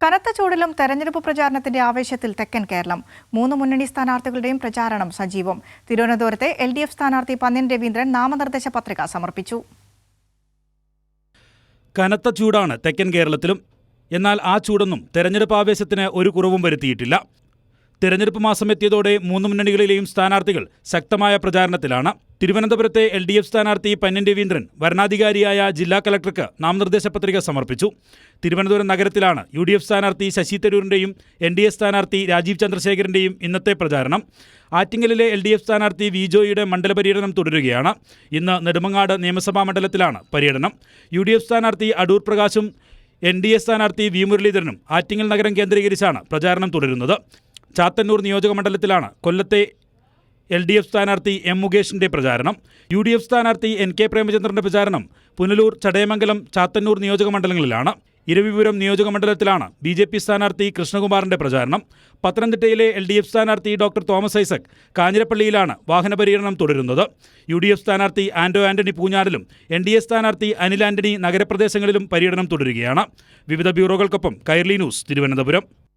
കനത്ത ചൂടിലും തെരഞ്ഞെടുപ്പ് പ്രചാരണത്തിന്റെ ആവേശത്തിൽ തെക്കൻ കേരളം. 3 മുന്നണി സ്ഥാനാർത്ഥികളുടെയും പ്രചാരണം സജീവം. തിരുവനന്തപുരത്തെ LDF സ്ഥാനാർത്ഥി പന്ന്യൻ രവീന്ദ്രൻ നാമനിർദ്ദേശ പത്രിക സമർപ്പിച്ചു. കനത്ത ചൂടാണ് തെക്കൻ കേരളത്തിലും. എന്നാൽ ആ ചൂടൊന്നും തെരഞ്ഞെടുപ്പ് ആവേശത്തിന് ഒരു കുറവും വരുത്തിയിട്ടില്ല. തെരഞ്ഞെടുപ്പ് മാസം എത്തിയതോടെ 3 മുന്നണികളിലെയും സ്ഥാനാർത്ഥികൾ ശക്തമായ പ്രചാരണത്തിലാണ്. തിരുവനന്തപുരത്തെ LDF സ്ഥാനാർത്ഥി പന്ന്യൻ രവീന്ദ്രൻ വരണാധികാരിയായ ജില്ലാ കളക്ടർക്ക് നാമനിർദ്ദേശ പത്രിക സമർപ്പിച്ചു. തിരുവനന്തപുരം നഗരത്തിലാണ് UDF സ്ഥാനാർത്ഥി ശശി തരൂരിന്റെയും NDA സ്ഥാനാർത്ഥി രാജീവ് ചന്ദ്രശേഖരന്റെയും ഇന്നത്തെ പ്രചാരണം. ആറ്റിങ്ങലിലെ LDF സ്ഥാനാർത്ഥി വി ജോയിയുടെ മണ്ഡല പര്യടനം തുടരുകയാണ്. ഇന്ന് നെടുമങ്ങാട് നിയമസഭാ മണ്ഡലത്തിലാണ് പര്യടനം. UDF സ്ഥാനാർത്ഥി അടൂർ പ്രകാശും NDA സ്ഥാനാർത്ഥി വി മുരളീധരനും ആറ്റിങ്ങൽ നഗരം കേന്ദ്രീകരിച്ചാണ് പ്രചാരണം തുടരുന്നത്. ചാത്തന്നൂർ നിയോജക മണ്ഡലത്തിലാണ് കൊല്ലത്തെ LDF സ്ഥാനാർത്ഥി M മുകേഷിന്റെ പ്രചാരണം. UDF സ്ഥാനാർത്ഥി NK പ്രേമചന്ദ്രന്റെ പ്രചാരണം പുനലൂർ, ചടയമംഗലം, ചാത്തന്നൂർ നിയോജക മണ്ഡലങ്ങളിലാണ്. ഇരവിപുരം നിയോജക മണ്ഡലത്തിലാണ് BJP സ്ഥാനാർത്ഥി കൃഷ്ണകുമാറിന്റെ പ്രചാരണം. പത്തനംതിട്ടയിലെ LDF സ്ഥാനാർത്ഥി ഡോക്ടർ തോമസ് ഐസക് കാഞ്ഞിരപ്പള്ളിയിലാണ് വാഹന പര്യടനം തുടരുന്നത്. UDF സ്ഥാനാർത്ഥി ആന്റോ ആന്റണി പൂഞ്ഞാറിലും NDA സ്ഥാനാർത്ഥി അനിൽ ആന്റണി നഗരപ്രദേശങ്ങളിലും പര്യടനം തുടരുകയാണ്. വിവിധ ബ്യൂറോകൾക്കൊപ്പം കൈരളി ന്യൂസ്, തിരുവനന്തപുരം.